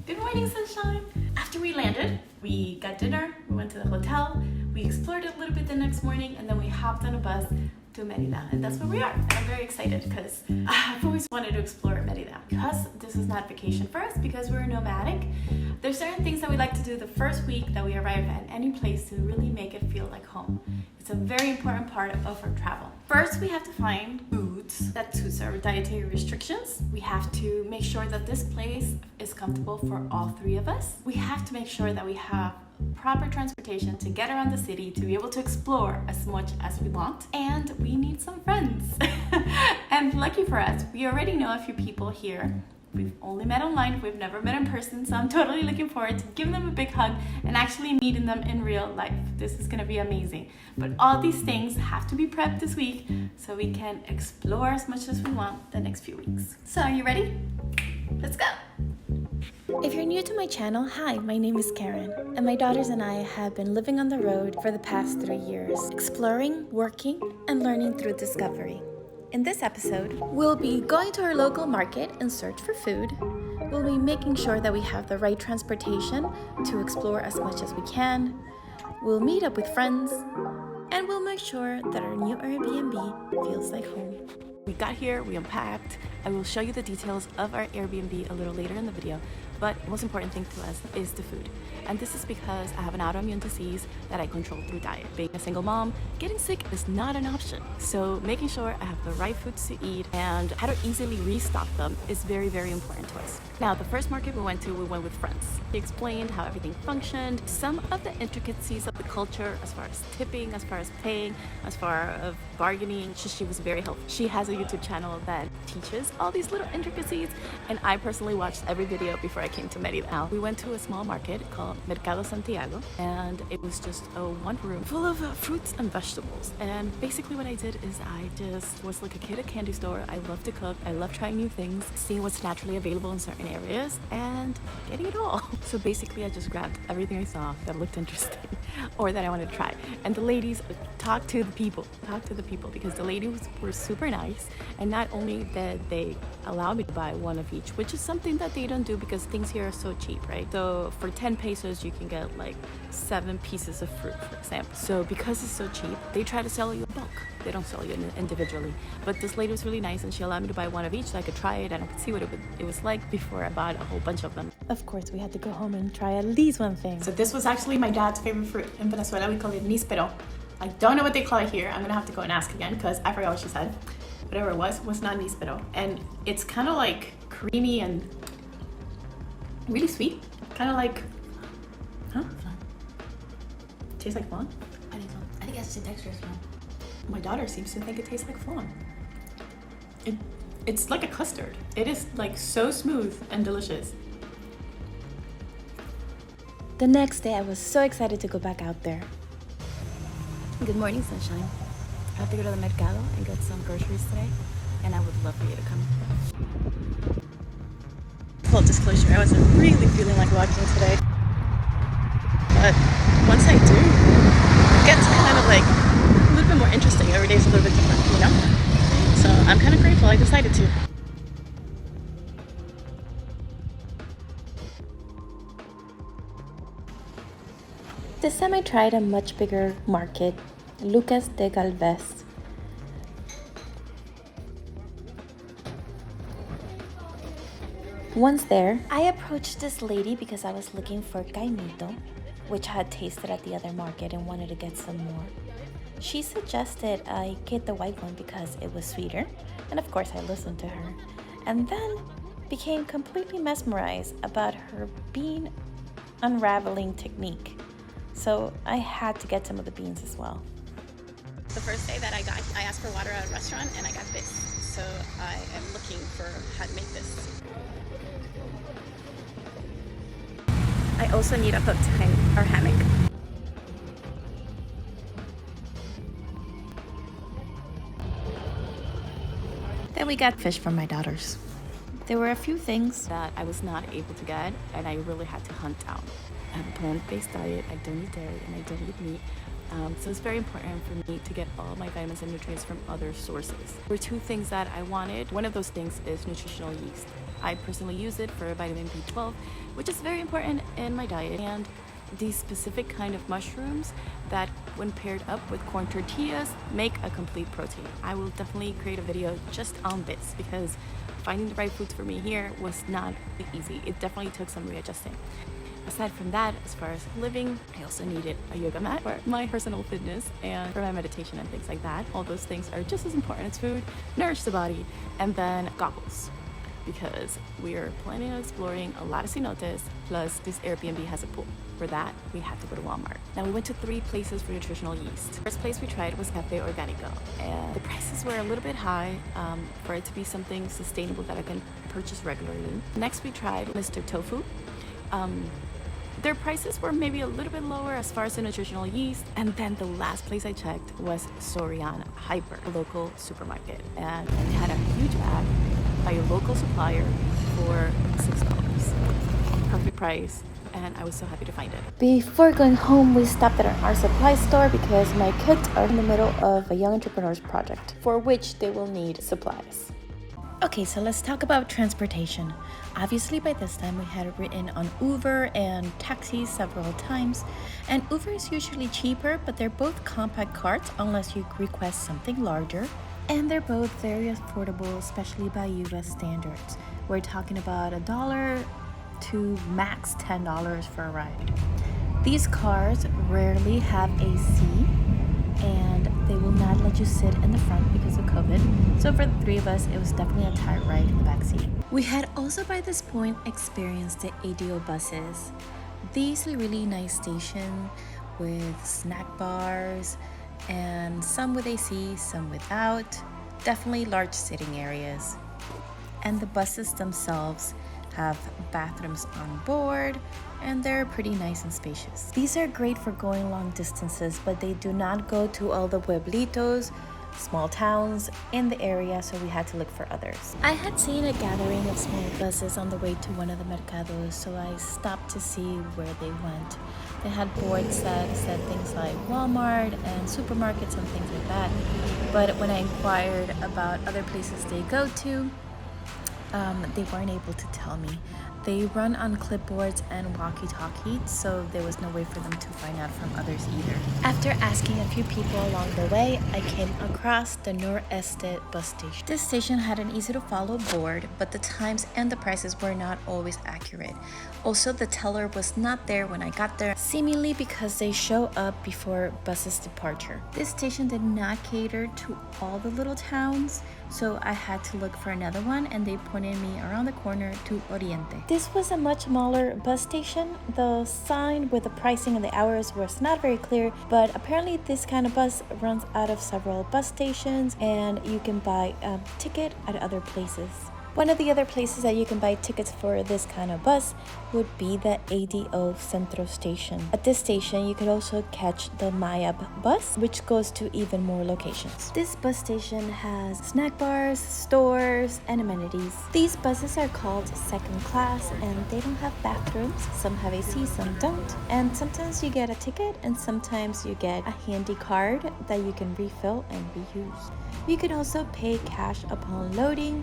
Good morning, sunshine. After we landed, we got dinner, we went to the hotel, we explored it a little bit the next morning, and then we hopped on a bus to Merida, and that's where we are. And I'm very excited because I've always wanted to explore Merida. Because this is not vacation for us, because we're nomadic, there's certain things that we like to do the first week that we arrive at any place to really make it feel like home. It's a very important part of our travel. First, we have to find foods that suits our dietary restrictions. We have to make sure that this place is comfortable for all three of us. We have to make sure that we have proper transportation to get around the city, to be able to explore as much as we want, and we need some friends. And lucky for us, we already know a few people here. We've only met online, we've never met in person, so I'm totally looking forward to giving them a big hug and actually meeting them in real life. This is gonna be amazing. But all these things have to be prepped this week so we can explore as much as we want the next few weeks. So are you ready? Let's go! If you're new to my channel, hi, my name is Karen, and my daughters and I have been living on the road for the past 3 years, exploring, working, and learning through discovery. In this episode, we'll be going to our local market in search for food. We'll be making sure that we have the right transportation to explore as much as we can. We'll meet up with friends, and we'll make sure that our new Airbnb feels like home. We got here, we unpacked. I will show you the details of our Airbnb a little later in the video, but the most important thing to us is the food. And this is because I have an autoimmune disease that I control through diet. Being a single mom, getting sick is not an option. So making sure I have the right foods to eat and how to easily restock them is very, very important to us. Now, the first market we went with friends. She explained how everything functioned, some of the intricacies of the culture as far as tipping, as far as paying, as far as bargaining. She was very helpful. She has a YouTube channel that teaches all these little intricacies, and I personally watched every video before I came to Merida. We went to a small market called Mercados Santiago, and it was just one room full of fruits and vegetables. And basically what I did is I just was like a kid at a candy store. I love to cook. I love trying new things, seeing what's naturally available in certain areas, and getting it all. So basically I just grabbed everything I saw that looked interesting or that I wanted to try. And the ladies talked to the people because the ladies were super nice, and not only did they allow me to buy one of each, which is something that they don't do because things here are so cheap, right? So for 10 pesos you can get like 7 pieces of fruit, for example. So because it's so cheap, they try to sell you in bulk. They don't sell you individually. But this lady was really nice, and she allowed me to buy one of each so I could try it and I could see what it was like before I bought a whole bunch of them. Of course, we had to go home and try at least one thing. So this was actually my dad's favorite fruit. In Venezuela, we call it níspero. I don't know what they call it here. I'm gonna have to go and ask again because I forgot what she said. Whatever it was not níspero. And it's kind of like creamy and really sweet. Kind of like, huh? Flan. Tastes like flan? I think so. I think it has the same texture as flan. My daughter seems to think it tastes like flan. It's like a custard. It is like so smooth and delicious. The next day, I was so excited to go back out there. Good morning, sunshine. I have to go to the mercado and get some groceries today, and I would love for you to come. Full disclosure, I wasn't really feeling like walking today. But once I do, it gets kind of like a little bit more interesting. Every day's a little bit different, you know? So I'm kind of grateful I decided to. This time I tried a much bigger market, Lucas de Galvez. Once there, I approached this lady because I was looking for caimito, which I had tasted at the other market and wanted to get some more. She suggested I get the white one because it was sweeter, and of course I listened to her, and then became completely mesmerized about her bean unraveling technique. So I had to get some of the beans as well. The first day that I asked for water at a restaurant and I got this. So I am looking for how to make this. I also need a hook to hang our hammock. Then we got fish for my daughters. There were a few things That I was not able to get and I really had to hunt down. I have a plant-based diet, I don't eat dairy and I don't eat meat. So it's very important for me to get all my vitamins and nutrients from other sources. There were two things that I wanted. One of those things is nutritional yeast. I personally use it for vitamin B12, which is very important in my diet, and these specific kind of mushrooms that when paired up with corn tortillas make a complete protein. I will definitely create a video just on this because finding the right foods for me here was not easy. It definitely took some readjusting. Aside from that, as far as living, I also needed a yoga mat for my personal fitness and for my meditation and things like that. All those things are just as important as food, nourish the body, and then goggles, because we are planning on exploring a lot of cenotes, plus this Airbnb has a pool. For that, we had to go to Walmart. Now we went to 3 places for nutritional yeast. First place we tried was Cafe Organico, and the prices were a little bit high for it to be something sustainable that I can purchase regularly. Next we tried Mr. Tofu. Their prices were maybe a little bit lower as far as the nutritional yeast. And then the last place I checked was Soriana Hyper, a local supermarket. And they had a huge bag by a local supplier for $6. Perfect price, and I was so happy to find it. Before going home, we stopped at an art supply store because my kids are in the middle of a young entrepreneurs project for which they will need supplies. Okay, so let's talk about transportation. Obviously, by this time we had written on Uber and taxis several times, and Uber is usually cheaper, but they're both compact carts unless you request something larger, and they're both very affordable, especially by US standards. We're talking about $1 to max $10 for a ride. These cars rarely have AC, and they will not let you sit in the front because of COVID. So for the 3 of us, it was definitely a tight ride in the back seat. We had also by this point experienced the ADO buses. These are really nice station with snack bars, and some with AC, some without. Definitely large sitting areas. And the buses themselves have bathrooms on board, and they're pretty nice and spacious. These are great for going long distances, but they do not go to all the pueblitos, small towns in the area, so we had to look for others. I had seen a gathering of small buses on the way to one of the mercados, so I stopped to see where they went. They had boards that said things like Walmart and supermarkets and things like that, but when I inquired about other places they go to, they weren't able to tell me. They run on clipboards and walkie-talkies, so there was no way for them to find out from others either. After asking a few people along the way, I came across the Noreste bus station. This station had an easy-to-follow board, but the times and the prices were not always accurate. Also, the teller was not there when I got there, seemingly because they show up before bus's departure. This station did not cater to all the little towns, so I had to look for another one, and they pointed me around the corner to Oriente. This was a much smaller bus station. The sign with the pricing and the hours was not very clear, but apparently this kind of bus runs out of several bus stations, and you can buy a ticket at other places. One of the other places that you can buy tickets for this kind of bus would be the ADO Centro station. At this station, you could also catch the Mayab bus, which goes to even more locations. This bus station has snack bars, stores, and amenities. These buses are called second class, and they don't have bathrooms. Some have AC, some don't. And sometimes you get a ticket, and sometimes you get a handy card that you can refill and reuse. You can also pay cash upon loading,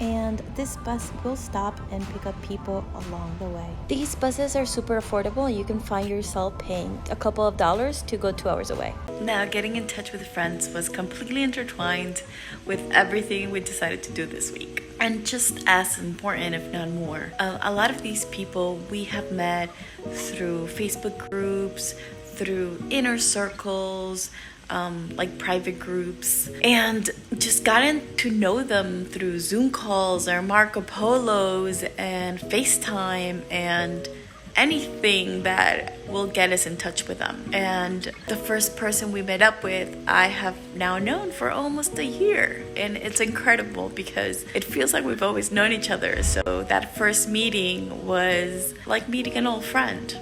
and this bus will stop and pick up people along the way. These buses are super affordable. You can find yourself paying a couple of dollars to go 2 hours away. Now, getting in touch with friends was completely intertwined with everything we decided to do this week. And just as important, if not more, a lot of these people we have met through Facebook groups, through inner circles, like private groups, and just gotten to know them through Zoom calls or Marco Polos and FaceTime and anything that will get us in touch with them. And the first person we met up with, I have now known for almost a year, and it's incredible because it feels like we've always known each other. So that first meeting was like meeting an old friend.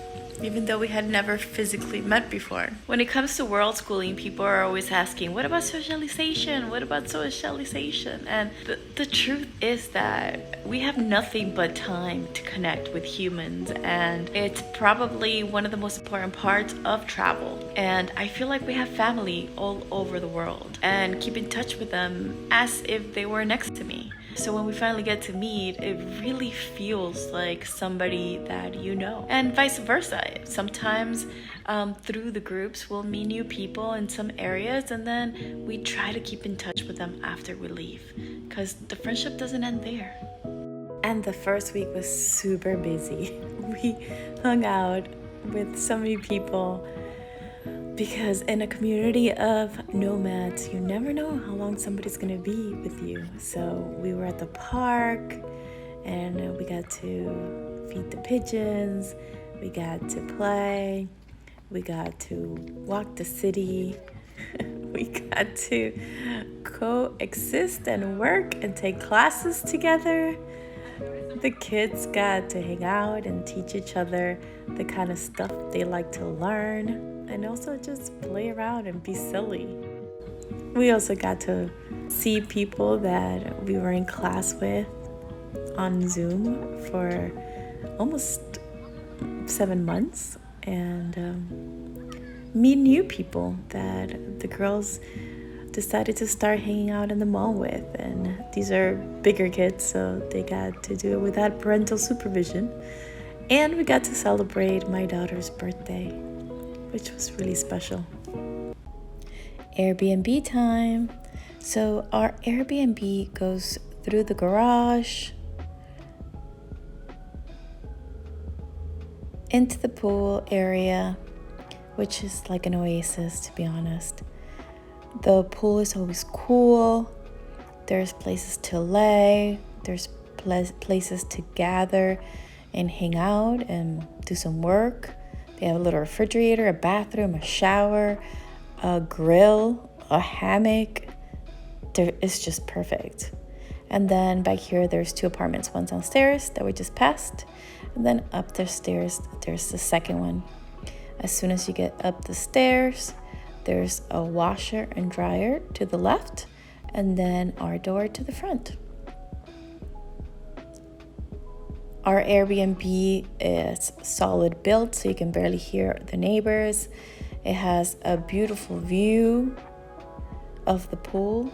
even though we had never physically met before. When it comes to world schooling, people are always asking, what about socialization? What about socialization? And the truth is that we have nothing but time to connect with humans, and it's probably one of the most important parts of travel. And I feel like we have family all over the world and keep in touch with them as if they were next to me. So when we finally get to meet, it really feels like somebody that you know. And vice versa. Sometimes through the groups, we'll meet new people in some areas, and then we try to keep in touch with them after we leave, because the friendship doesn't end there. And the first week was super busy. We hung out with so many people, because in a community of nomads, you never know how long somebody's gonna be with you. So we were at the park, and we got to feed the pigeons, we got to play, we got to walk the city, we got to coexist and work and take classes together. The kids got to hang out and teach each other the kind of stuff they like to learn, and also just play around and be silly. We also got to see people that we were in class with on Zoom for almost 7 months, and meet new people that the girls decided to start hanging out in the mall with. And these are bigger kids, so they got to do it without parental supervision. And we got to celebrate my daughter's birthday, which was really special. Airbnb time. So our Airbnb goes through the garage, into the pool area, which is like an oasis, to be honest. The pool is always cool. There's places to lay. There's places to gather and hang out and do some work. They have a little refrigerator, a bathroom, a shower, a grill, a hammock. It's just perfect. And then back here, there's 2 apartments. One's downstairs that we just passed, and then up the stairs, there's the second one. As soon as you get up the stairs, there's a washer and dryer to the left, and then our door to the front. Our Airbnb is solid built, so you can barely hear the neighbors. It has a beautiful view of the pool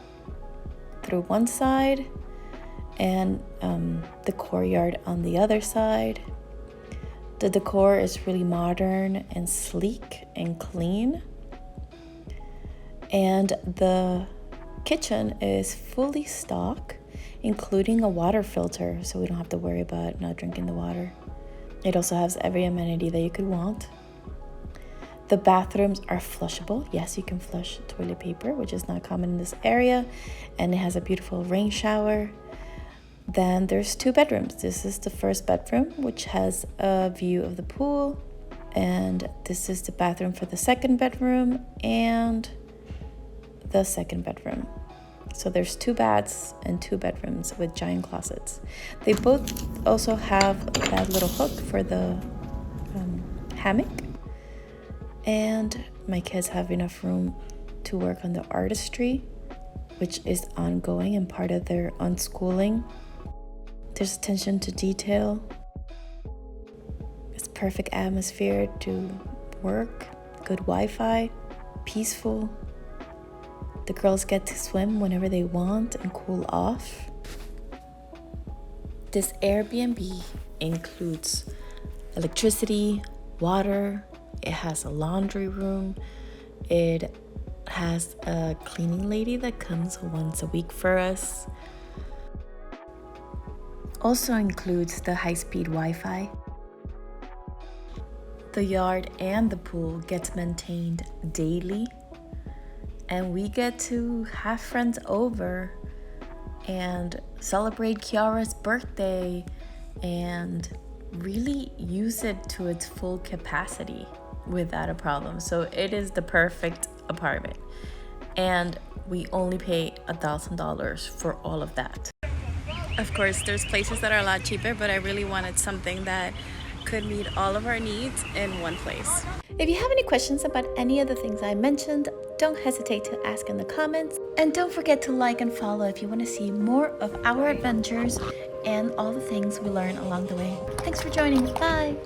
through one side, and the courtyard on the other side. The decor is really modern and sleek and clean. And the kitchen is fully stocked, including a water filter, so we don't have to worry about not drinking the water. It also has every amenity that you could want. The bathrooms are flushable. Yes, you can flush toilet paper, which is not common in this area. And it has a beautiful rain shower. Then there's 2 bedrooms. This is the first bedroom, which has a view of the pool. And this is the bathroom for the second bedroom and the second bedroom. So there's 2 baths and 2 bedrooms with giant closets. They both also have that little hook for the hammock. And my kids have enough room to work on the artistry, which is ongoing and part of their unschooling. There's attention to detail. It's perfect atmosphere to work, good Wi-Fi, peaceful. The girls get to swim whenever they want and cool off. This Airbnb includes electricity, water. It has a laundry room. It has a cleaning lady that comes once a week for us. Also includes the high-speed Wi-Fi. The yard and the pool gets maintained daily. And we get to have friends over and celebrate Kiara's birthday and really use it to its full capacity without a problem. So it is the perfect apartment. And we only pay $1,000 for all of that. Of course, there's places that are a lot cheaper, but I really wanted something that could meet all of our needs in one place. If you have any questions about any of the things I mentioned, don't hesitate to ask in the comments. And don't forget to like and follow if you want to see more of our adventures and all the things we learn along the way. Thanks for joining. Bye!